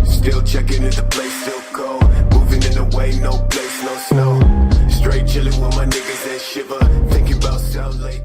Still checking if the place still cold. Moving in the way, no place, no snow. Straight chilling with my niggas and shiver. Thinking about South Lake.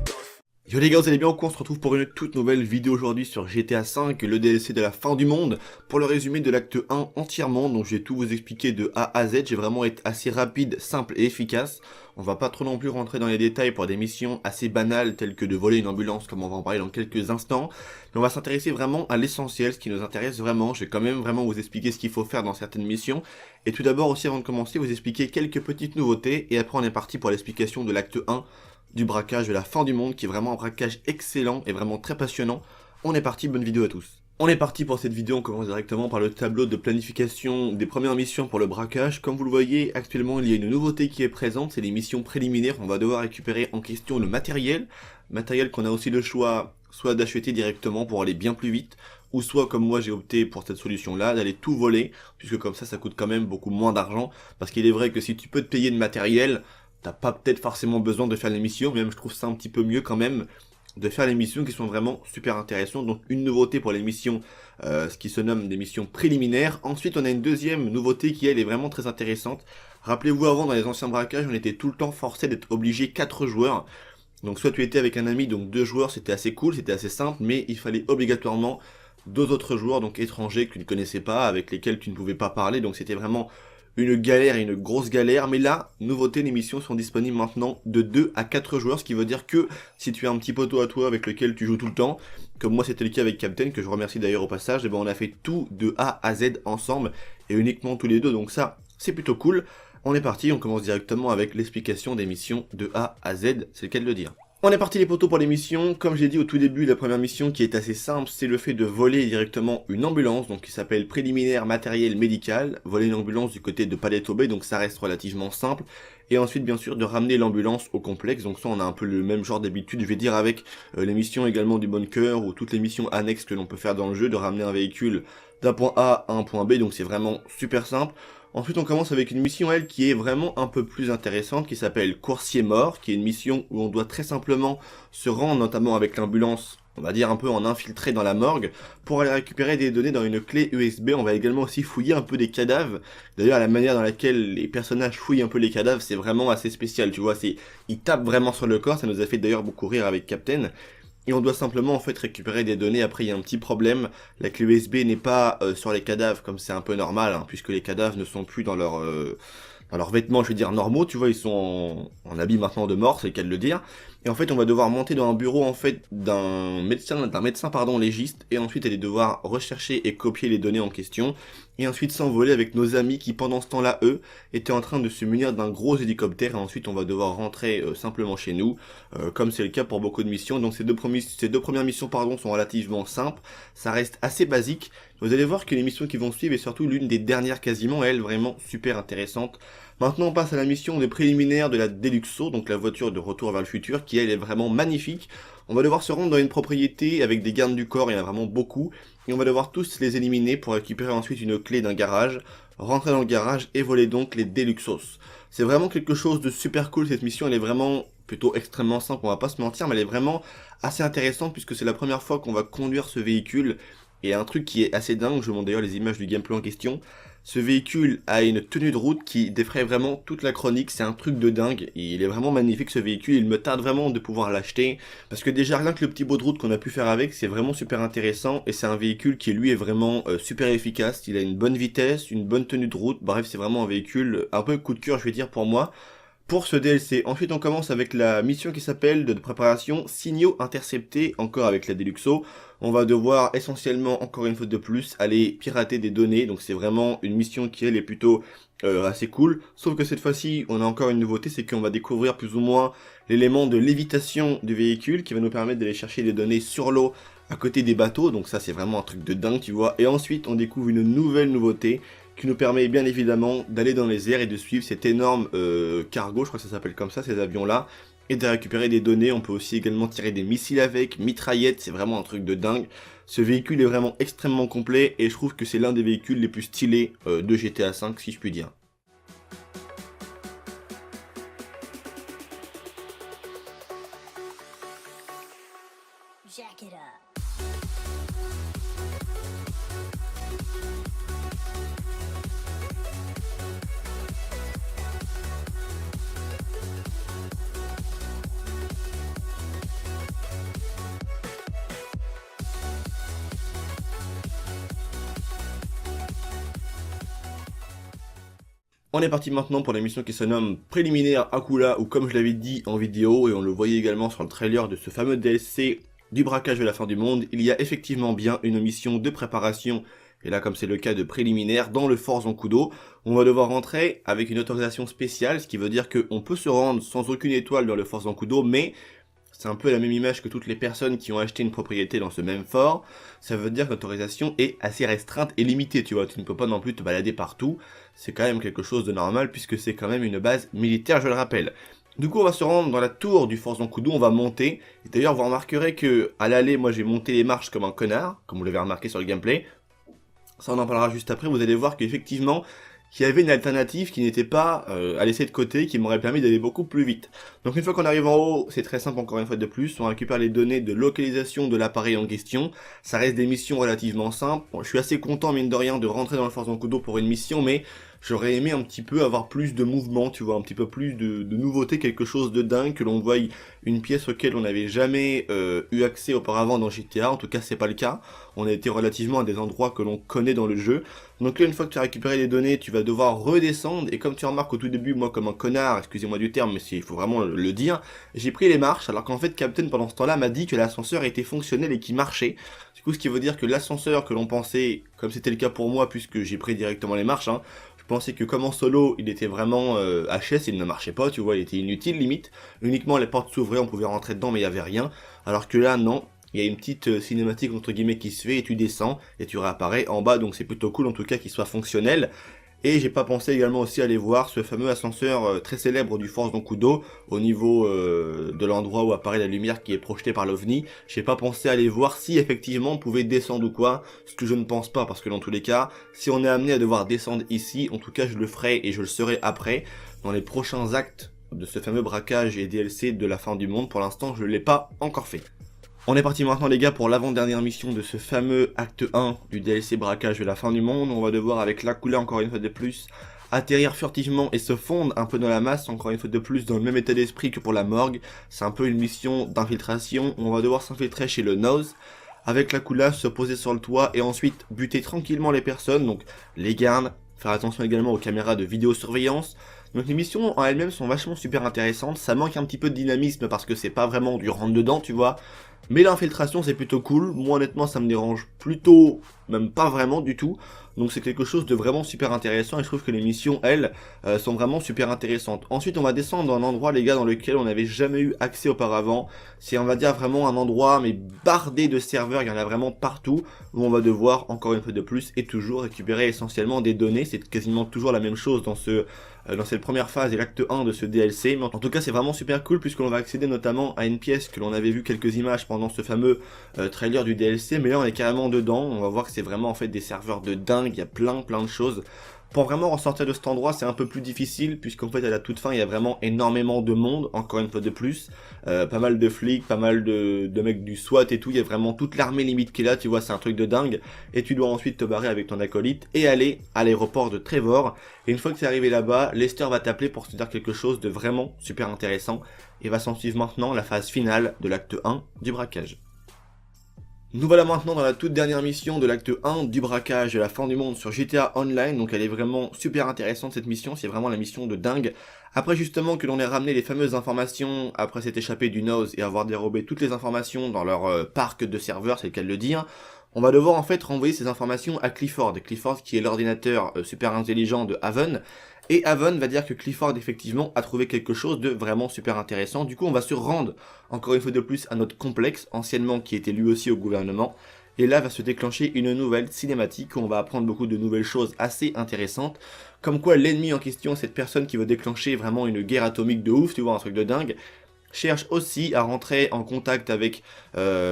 Yo les gars, vous allez bien ou quoi? On se retrouve pour une toute nouvelle vidéo aujourd'hui sur GTA V, le DLC de la fin du monde, pour le résumé de l'acte 1 entièrement. Donc je vais tout vous expliquer de A à Z, j'ai vraiment été assez rapide, simple et efficace. On va pas trop non plus rentrer dans les détails pour des missions assez banales telles que de voler une ambulance, comme on va en parler dans quelques instants. Mais on va s'intéresser vraiment à l'essentiel, ce qui nous intéresse vraiment. Je vais quand même vraiment vous expliquer ce qu'il faut faire dans certaines missions. Et tout d'abord aussi, avant de commencer, vous expliquer quelques petites nouveautés. Et après on est parti pour l'explication de l'acte 1. Du braquage de la fin du monde, qui est vraiment un braquage excellent et vraiment très passionnant. On est parti, bonne vidéo à tous. On est parti pour cette vidéo, on commence directement par le tableau de planification des premières missions pour le braquage. Comme vous le voyez, actuellement il y a une nouveauté qui est présente, c'est les missions préliminaires. On va devoir récupérer en question le matériel qu'on a aussi le choix soit d'acheter directement pour aller bien plus vite, ou soit comme moi j'ai opté pour cette solution là, d'aller tout voler, puisque comme ça coûte quand même beaucoup moins d'argent, parce qu'il est vrai que si tu peux te payer de matériel, t'as pas peut-être forcément besoin de faire les missions, mais même je trouve ça un petit peu mieux quand même de faire les missions qui sont vraiment super intéressantes. Donc une nouveauté pour les missions, ce qui se nomme des missions préliminaires. Ensuite on a une deuxième nouveauté qui elle est vraiment très intéressante. Rappelez-vous, avant dans les anciens braquages on était tout le temps forcé d'être obligé 4 joueurs. Donc soit tu étais avec un ami, donc 2 joueurs, c'était assez cool, c'était assez simple, mais il fallait obligatoirement 2 autres joueurs, donc étrangers que tu ne connaissais pas, avec lesquels tu ne pouvais pas parler, donc c'était vraiment une galère et une grosse galère. Mais là, nouveauté, les missions sont disponibles maintenant de 2 à 4 joueurs, ce qui veut dire que si tu as un petit poteau à toi avec lequel tu joues tout le temps, comme moi c'était le cas avec Captain, que je remercie d'ailleurs au passage, et ben on a fait tout de A à Z ensemble, et uniquement tous les deux, donc ça, c'est plutôt cool. On est parti, on commence directement avec l'explication des missions de A à Z, c'est le cas de le dire. On est parti les potos pour les missions. Comme j'ai dit au tout début, la première mission qui est assez simple, c'est le fait de voler directement une ambulance, donc qui s'appelle préliminaire matériel médical. Voler une ambulance du côté de Paleto Bay, donc ça reste relativement simple. Et ensuite bien sûr de ramener l'ambulance au complexe, donc ça on a un peu le même genre d'habitude, je vais dire, avec les missions également du bunker ou toutes les missions annexes que l'on peut faire dans le jeu, de ramener un véhicule d'un point A à un point B, donc c'est vraiment super simple. Ensuite on commence avec une mission elle qui est vraiment un peu plus intéressante, qui s'appelle Coursier mort, qui est une mission où on doit très simplement se rendre, notamment avec l'ambulance, on va dire un peu en infiltré dans la morgue, pour aller récupérer des données dans une clé USB. On va également aussi fouiller un peu des cadavres. D'ailleurs la manière dans laquelle les personnages fouillent un peu les cadavres, c'est vraiment assez spécial, tu vois, ils tapent vraiment sur le corps, ça nous a fait d'ailleurs beaucoup rire avec Captain. Et on doit simplement en fait récupérer des données. Après il y a un petit problème, la clé USB n'est pas sur les cadavres comme c'est un peu normal, hein, puisque les cadavres ne sont plus dans leurs vêtements, je veux dire, normaux, tu vois, ils sont en habit maintenant de mort, c'est le cas de le dire. Et en fait, on va devoir monter dans un bureau, en fait, d'un médecin, pardon, légiste, et ensuite aller devoir rechercher et copier les données en question, et ensuite s'envoler avec nos amis qui, pendant ce temps-là, eux, étaient en train de se munir d'un gros hélicoptère, et ensuite on va devoir rentrer simplement chez nous, comme c'est le cas pour beaucoup de missions. Donc ces deux premières missions, pardon, sont relativement simples, ça reste assez basique. Vous allez voir que les missions qui vont suivre est surtout l'une des dernières quasiment, elle, vraiment super intéressante. Maintenant on passe à la mission de préliminaire de la Deluxo, donc la voiture de retour vers le futur, qui elle est vraiment magnifique. On va devoir se rendre dans une propriété avec des gardes du corps, il y en a vraiment beaucoup, et on va devoir tous les éliminer pour récupérer ensuite une clé d'un garage, rentrer dans le garage et voler donc les Deluxos. C'est vraiment quelque chose de super cool, cette mission, elle est vraiment plutôt extrêmement simple, on va pas se mentir, mais elle est vraiment assez intéressante puisque c'est la première fois qu'on va conduire ce véhicule. Et un truc qui est assez dingue, je vous montre d'ailleurs les images du gameplay en question, ce véhicule a une tenue de route qui défraie vraiment toute la chronique, c'est un truc de dingue, et il est vraiment magnifique ce véhicule, il me tarde vraiment de pouvoir l'acheter, parce que déjà rien que le petit bout de route qu'on a pu faire avec, c'est vraiment super intéressant, et c'est un véhicule qui lui est vraiment super efficace, il a une bonne vitesse, une bonne tenue de route, bref c'est vraiment un véhicule un peu coup de cœur je vais dire pour moi, pour ce DLC. Ensuite on commence avec la mission qui s'appelle de préparation signaux interceptés, encore avec la Deluxo. On va devoir essentiellement, encore une fois de plus, aller pirater des données, donc c'est vraiment une mission qui elle est plutôt assez cool, sauf que cette fois-ci on a encore une nouveauté, c'est qu'on va découvrir plus ou moins l'élément de lévitation du véhicule qui va nous permettre d'aller chercher des données sur l'eau à côté des bateaux, donc ça c'est vraiment un truc de dingue tu vois. Et ensuite on découvre une nouvelle nouveauté qui nous permet bien évidemment d'aller dans les airs et de suivre cet énorme cargo, je crois que ça s'appelle comme ça, ces avions là, et de récupérer des données. On peut aussi également tirer des missiles avec, mitraillettes, c'est vraiment un truc de dingue. Ce véhicule est vraiment extrêmement complet et je trouve que c'est l'un des véhicules les plus stylés de GTA V si je puis dire. Jack it up. On est parti maintenant pour l'émission qui se nomme Préliminaire Akula, ou comme je l'avais dit en vidéo, et on le voyait également sur le trailer de ce fameux DLC du braquage de la fin du monde, il y a effectivement bien une mission de préparation, et là comme c'est le cas de préliminaire, dans le Fort Zancudo. On va devoir rentrer avec une autorisation spéciale, ce qui veut dire qu'on peut se rendre sans aucune étoile dans le Fort Zancudo, mais c'est un peu la même image que toutes les personnes qui ont acheté une propriété dans ce même fort. Ça veut dire que l'autorisation est assez restreinte et limitée, tu vois. Tu ne peux pas non plus te balader partout. C'est quand même quelque chose de normal puisque c'est quand même une base militaire, je le rappelle. Du coup, on va se rendre dans la tour du Fort Zancudo, on va monter. Et d'ailleurs, vous remarquerez que à l'aller, moi j'ai monté les marches comme un connard, comme vous l'avez remarqué sur le gameplay. Ça, on en parlera juste après. Vous allez voir qu'effectivement, qu'il y avait une alternative qui n'était pas à laisser de côté, qui m'aurait permis d'aller beaucoup plus vite. Donc une fois qu'on arrive en haut, c'est très simple encore une fois de plus, on récupère les données de localisation de l'appareil en question. Ça reste des missions relativement simples. Bon, je suis assez content mine de rien de rentrer dans le Fort Zancudo pour une mission, mais j'aurais aimé un petit peu avoir plus de mouvement, tu vois, un petit peu plus de nouveauté, quelque chose de dingue, que l'on voie une pièce auquel on n'avait jamais eu accès auparavant dans GTA, en tout cas c'est pas le cas. On a été relativement à des endroits que l'on connaît dans le jeu. Donc là, une fois que tu as récupéré les données, tu vas devoir redescendre, et comme tu remarques au tout début, moi comme un connard, excusez-moi du terme, mais il faut vraiment le dire, j'ai pris les marches, alors qu'en fait Captain pendant ce temps-là m'a dit que l'ascenseur était fonctionnel et qu'il marchait. Du coup, ce qui veut dire que l'ascenseur que l'on pensait, comme c'était le cas pour moi, puisque j'ai pris directement les marches, hein, je pensais que comme en solo, il était vraiment HS, il ne marchait pas, tu vois, il était inutile limite. Uniquement les portes s'ouvraient, on pouvait rentrer dedans, mais il n'y avait rien. Alors que là, non. Il y a une petite cinématique entre guillemets qui se fait et tu descends et tu réapparais en bas, donc c'est plutôt cool en tout cas qu'il soit fonctionnel. Et j'ai pas pensé également aussi à aller voir ce fameux ascenseur très célèbre du Fort Zancudo au niveau de l'endroit où apparaît la lumière qui est projetée par l'OVNI. J'ai pas pensé à aller voir si effectivement on pouvait descendre ou quoi, ce que je ne pense pas parce que dans tous les cas, si on est amené à devoir descendre ici, en tout cas je le ferai et je le serai après, dans les prochains actes de ce fameux braquage et DLC de la fin du monde. Pour l'instant je l'ai pas encore fait. On est parti maintenant les gars pour l'avant-dernière mission de ce fameux acte 1 du DLC braquage de la fin du monde. On va devoir avec l'Akula encore une fois de plus atterrir furtivement et se fondre un peu dans la masse, encore une fois de plus dans le même état d'esprit que pour la morgue. C'est un peu une mission d'infiltration, on va devoir s'infiltrer chez le Nose. Avec l'Akula, se poser sur le toit et ensuite buter tranquillement les personnes, donc les gardes, faire attention également aux caméras de vidéosurveillance. Donc les missions en elles-mêmes sont vachement super intéressantes, ça manque un petit peu de dynamisme parce que c'est pas vraiment du rentre-dedans, tu vois. Mais l'infiltration c'est plutôt cool, moi honnêtement ça me dérange plutôt, même pas vraiment du tout. Donc c'est quelque chose de vraiment super intéressant et je trouve que les missions, elles, sont vraiment super intéressantes. Ensuite on va descendre dans un endroit les gars dans lequel on n'avait jamais eu accès auparavant. C'est on va dire vraiment un endroit mais bardé de serveurs, il y en a vraiment partout. Où on va devoir encore une fois de plus et toujours récupérer essentiellement des données. C'est quasiment toujours la même chose dans cette première phase et l'acte 1 de ce DLC, mais en tout cas c'est vraiment super cool puisque l'on va accéder notamment à une pièce que l'on avait vu quelques images pendant ce fameux trailer du DLC, mais là on est carrément dedans, on va voir que c'est vraiment en fait des serveurs de dingue, il y a plein de choses. Pour vraiment ressortir de cet endroit, c'est un peu plus difficile, puisqu'en fait, à la toute fin, il y a vraiment énormément de monde, encore une fois de plus. Pas mal de flics, pas mal de mecs du SWAT et tout, il y a vraiment toute l'armée limite qui est là, tu vois, c'est un truc de dingue. Et tu dois ensuite te barrer avec ton acolyte et aller à l'aéroport de Trevor. Et une fois que tu es arrivé là-bas, Lester va t'appeler pour te dire quelque chose de vraiment super intéressant. Et va s'en suivre maintenant la phase finale de l'acte 1 du braquage. Nous voilà maintenant dans la toute dernière mission de l'acte 1 du braquage de la fin du monde sur GTA Online, donc elle est vraiment super intéressante cette mission, c'est vraiment la mission de dingue. Après justement que l'on ait ramené les fameuses informations, après s'être échappé du Nose et avoir dérobé toutes les informations dans leur parc de serveurs, c'est le cas de le dire, on va devoir en fait renvoyer ces informations à Clifford. Clifford qui est l'ordinateur super intelligent de Haven. Et Haven va dire que Clifford effectivement a trouvé quelque chose de vraiment super intéressant. Du coup on va se rendre encore une fois de plus à notre complexe, anciennement qui était lui aussi au gouvernement. Et là va se déclencher une nouvelle cinématique où on va apprendre beaucoup de nouvelles choses assez intéressantes. Comme quoi l'ennemi en question, cette personne qui veut déclencher vraiment une guerre atomique de ouf, tu vois, un truc de dingue, cherche aussi à rentrer en contact avec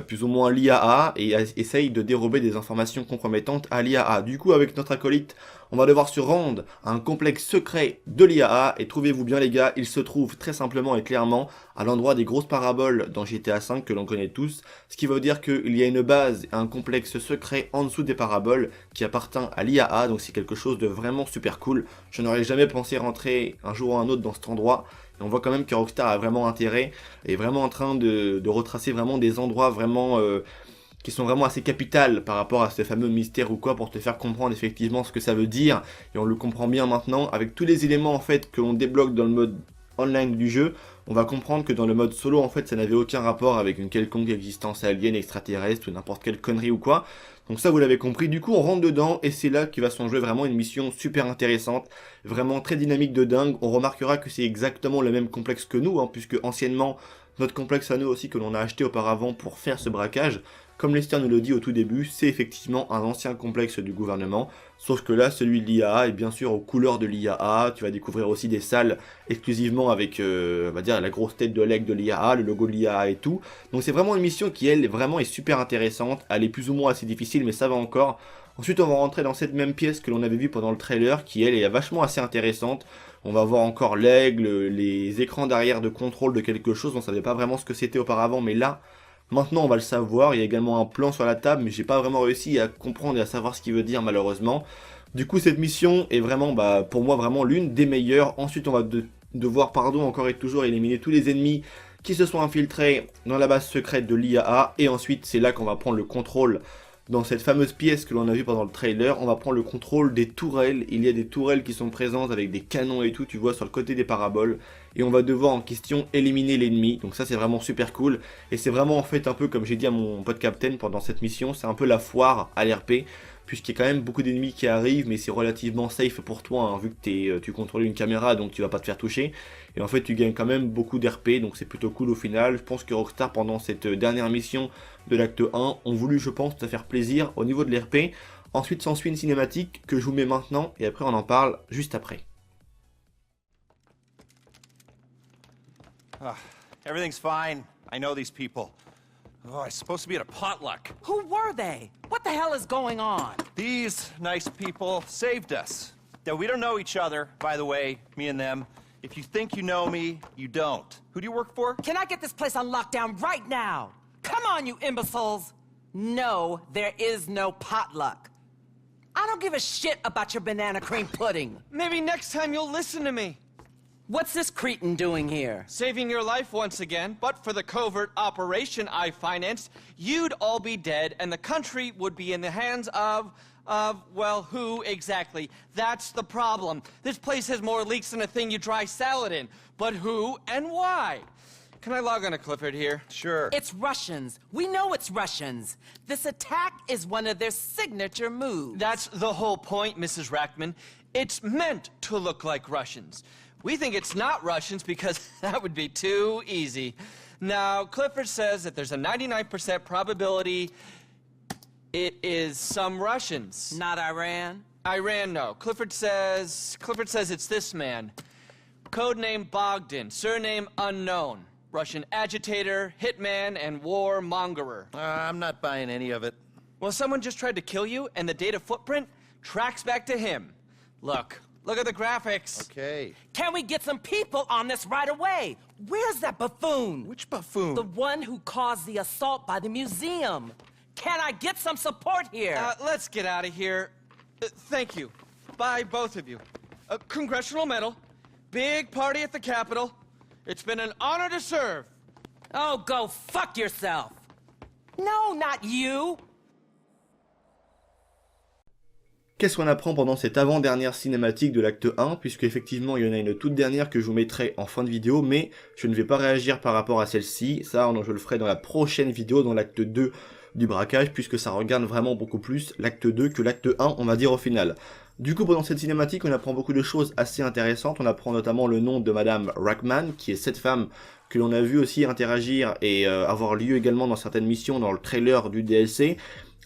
plus ou moins l'IAA et essaye de dérober des informations compromettantes à l'IAA. Du coup avec notre acolyte, On va devoir se rendre à un complexe secret de l'IAA, et trouvez-vous bien les gars, il se trouve très simplement et clairement à l'endroit des grosses paraboles dans GTA V que l'on connaît tous, ce qui veut dire qu'il y a une base et un complexe secret en dessous des paraboles qui appartient à l'IAA, donc c'est quelque chose de vraiment super cool. Je n'aurais jamais pensé rentrer un jour ou un autre dans cet endroit, et on voit quand même que Rockstar a vraiment intérêt, et est vraiment en train de retracer vraiment des endroits vraiment... qui sont vraiment assez capitales par rapport à ce fameux mystère ou quoi, pour te faire comprendre effectivement ce que ça veut dire, et on le comprend bien maintenant, avec tous les éléments en fait que l'on débloque dans le mode online du jeu, on va comprendre que dans le mode solo en fait ça n'avait aucun rapport avec une quelconque existence alien, extraterrestre ou n'importe quelle connerie ou quoi, donc ça vous l'avez compris. Du coup on rentre dedans et c'est là qu'il va s'en jouer vraiment une mission super intéressante, vraiment très dynamique de dingue. On remarquera que c'est exactement le même complexe que nous, hein, puisque anciennement notre complexe à nous aussi que l'on a acheté auparavant pour faire ce braquage, comme Lester nous le dit au tout début, c'est effectivement un ancien complexe du gouvernement, sauf que là, celui de l'IAA est bien sûr aux couleurs de l'IAA. Tu vas découvrir aussi des salles exclusivement avec, on va dire, la grosse tête de l'aigle de l'IAA, le logo de l'IAA et tout. Donc c'est vraiment une mission qui, elle, vraiment est super intéressante. Elle est plus ou moins assez difficile, mais ça va encore. Ensuite, on va rentrer dans cette même pièce que l'on avait vue pendant le trailer, qui, elle, est vachement assez intéressante. On va voir encore l'aigle, les écrans d'arrière de contrôle de quelque chose. On ne savait pas vraiment ce que c'était auparavant, mais là... Maintenant on va le savoir. Il y a également un plan sur la table, mais j'ai pas vraiment réussi à comprendre et à savoir ce qu'il veut dire malheureusement. Du coup cette mission est vraiment, pour moi vraiment l'une des meilleures. Ensuite on va devoir encore et toujours éliminer tous les ennemis qui se sont infiltrés dans la base secrète de l'IAA. Et ensuite c'est là qu'on va prendre le contrôle. Dans cette fameuse pièce que l'on a vue pendant le trailer, on va prendre le contrôle des tourelles. Il y a des tourelles qui sont présentes avec des canons et tout, tu vois, sur le côté des paraboles. Et on va devoir en question éliminer l'ennemi. Donc ça c'est vraiment super cool. Et c'est vraiment en fait un peu comme j'ai dit à mon pote Captain pendant cette mission, c'est un peu la foire à l'RP. Puisqu'il y a quand même beaucoup d'ennemis qui arrivent, mais c'est relativement safe pour toi, hein, vu que tu contrôles une caméra, donc tu vas pas te faire toucher. Et en fait, tu gagnes quand même beaucoup d'RP, donc c'est plutôt cool au final. Je pense que Rockstar, pendant cette dernière mission de l'acte 1, ont voulu, je pense, te faire plaisir au niveau de l'RP. Ensuite, s'ensuit une cinématique que je vous mets maintenant, et après on en parle juste après. Everything's fine. I know these people. Oh, I'm supposed to be at a potluck. Who were they? What the hell is going on? These nice people saved us. Now, we don't know each other, by the way, me and them. If you think you know me, you don't. Who do you work for? Can I get this place on lockdown right now? Come on, you imbeciles! No, there is no potluck. I don't give a shit about your banana cream pudding. Maybe next time you'll listen to me. What's this cretin doing here? Saving your life once again, but for the covert operation I financed, you'd all be dead and the country would be in the hands of, well, who exactly? That's the problem. This place has more leaks than a thing you dry salad in. But who and why? Can I log on to Clifford here? Sure. It's Russians. We know it's Russians. This attack is one of their signature moves. That's the whole point, Mrs. Rackman. It's meant to look like Russians. We think it's not Russians because that would be too easy. Now, Clifford says that there's a 99% probability it is some Russians. Not Iran? Iran, no. Clifford says it's this man. Codename Bogdan, surname unknown. Russian agitator, hitman, and warmongerer. I'm not buying any of it. Well, someone just tried to kill you, and the data footprint tracks back to him. Look at the graphics. Okay. Can we get some people on this right away? Where's that buffoon? Which buffoon? The one who caused the assault by the museum. Can I get some support here? Let's get out of here. Thank you. Bye, both of you. Congressional medal. Big party at the Capitol. It's been an honor to serve. Oh, go fuck yourself. No, not you. Qu'est-ce qu'on apprend pendant cette avant-dernière cinématique de l'acte 1, puisque effectivement il y en a une toute dernière que je vous mettrai en fin de vidéo, mais je ne vais pas réagir par rapport à celle-ci, ça je le ferai dans la prochaine vidéo, dans l'acte 2 du braquage, puisque ça regarde vraiment beaucoup plus l'acte 2 que l'acte 1, on va dire au final. Du coup, pendant cette cinématique, on apprend beaucoup de choses assez intéressantes, on apprend notamment le nom de Madame Rackman, qui est cette femme que l'on a vu aussi interagir et avoir lieu également dans certaines missions dans le trailer du DLC.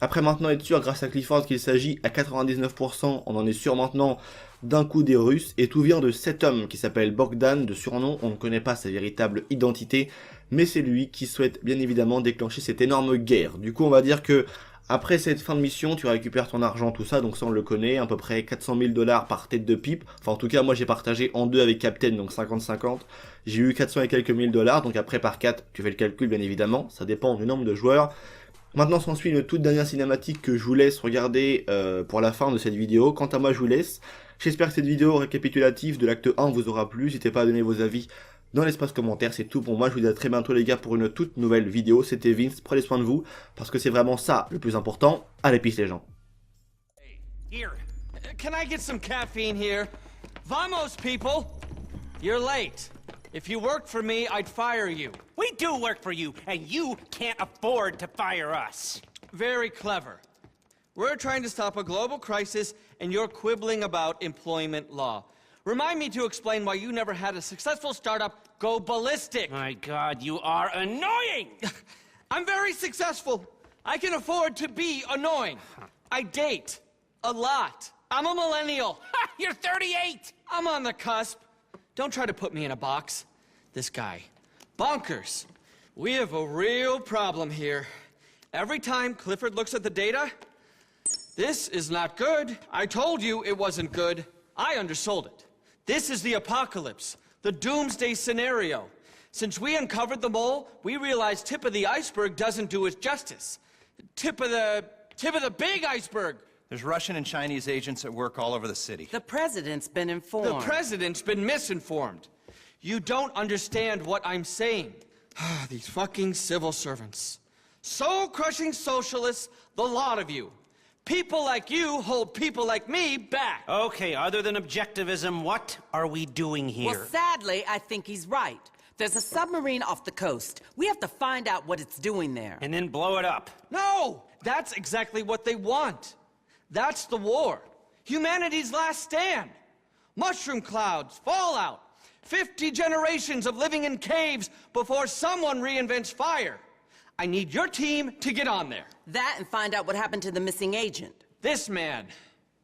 Après maintenant être sûr grâce à Clifford qu'il s'agit à 99%, on en est sûr maintenant d'un coup des Russes, et tout vient de cet homme qui s'appelle Bogdan, de surnom, on ne connaît pas sa véritable identité, mais c'est lui qui souhaite bien évidemment déclencher cette énorme guerre. Du coup on va dire que Après cette fin de mission, tu récupères ton argent, tout ça, donc ça on le connaît, à peu près 400 000 $ par tête de pipe. Enfin en tout cas moi j'ai partagé en deux avec Captain, donc 50-50. J'ai eu 400 et quelques mille $, donc après par 4, tu fais le calcul bien évidemment, ça dépend du nombre de joueurs. Maintenant s'ensuit une toute dernière cinématique que je vous laisse regarder pour la fin de cette vidéo. Quant à moi je vous laisse. J'espère que cette vidéo récapitulative de l'acte 1 vous aura plu, n'hésitez pas à donner vos avis dans l'espace commentaire, c'est tout pour moi, je vous dis à très bientôt les gars pour une toute nouvelle vidéo, c'était Vince, prenez soin de vous, parce que c'est vraiment ça le plus important, allez peace les gens. Here. Can I get some caffeine here? Vamos, people! You're late. If you worked for me, I'd fire you. We do work for you, and you can't afford to fire us. Very clever. We're trying to stop a global crisis, and you're quibbling about employment law. Remind me to explain why you never had a successful startup go ballistic. My God, you are annoying! I'm very successful. I can afford to be annoying. I date a lot. I'm a millennial. You're 38! I'm on the cusp. Don't try to put me in a box. This guy. Bonkers. We have a real problem here. Every time Clifford looks at the data, this is not good. I told you it wasn't good. I undersold it. This is the apocalypse, the doomsday scenario. Since we uncovered the mole, we realized tip of the iceberg doesn't do it justice. Tip of the big iceberg. There's Russian and Chinese agents at work all over the city. The president's been informed. The president's been misinformed. You don't understand what I'm saying. These fucking civil servants. Soul-crushing socialists, the lot of you. People like you hold people like me back. Okay, other than objectivism, what are we doing here? Well, sadly, I think he's right. There's a submarine off the coast. We have to find out what it's doing there. And then blow it up. No! That's exactly what they want. That's the war. Humanity's last stand. Mushroom clouds, fallout. 50 generations of living in caves before someone reinvents fire. I need your team to get on there. That and find out what happened to the missing agent. This man.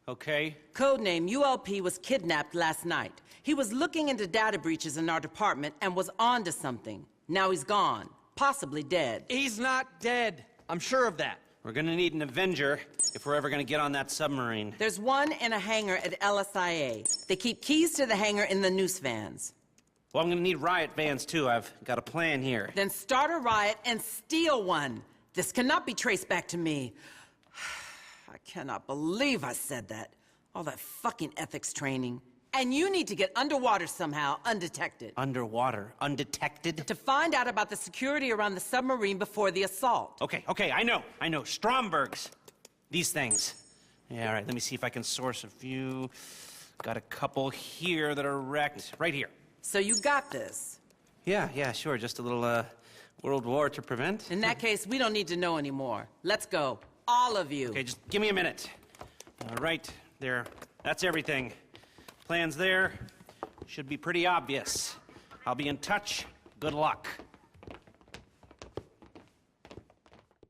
Okay. Codename ULP was kidnapped last night. He was looking into data breaches in our department and was onto something. Now he's gone. Possibly dead. He's not dead. I'm sure of that. We're gonna need an Avenger if we're ever gonna get on that submarine. There's one in a hangar at LSIA. They keep keys to the hangar in the noose vans. Well, I'm gonna need riot vans too. I've got a plan here. Then start a riot and steal one. This cannot be traced back to me. I cannot believe I said that. All that fucking ethics training. And you need to get underwater somehow, undetected. Underwater, undetected? To find out about the security around the submarine before the assault. Okay, I know. Strombergs. These things. Yeah, all right, let me see if I can source a few. Got a couple here that are wrecked. Right here. So you got this. Yeah, sure. Just a little, World War to prevent. In that case, we don't need to know anymore. Let's go. All of you. Okay, just give me a minute. All right, there. That's everything. Plans there. Should be pretty obvious. I'll be in touch. Good luck.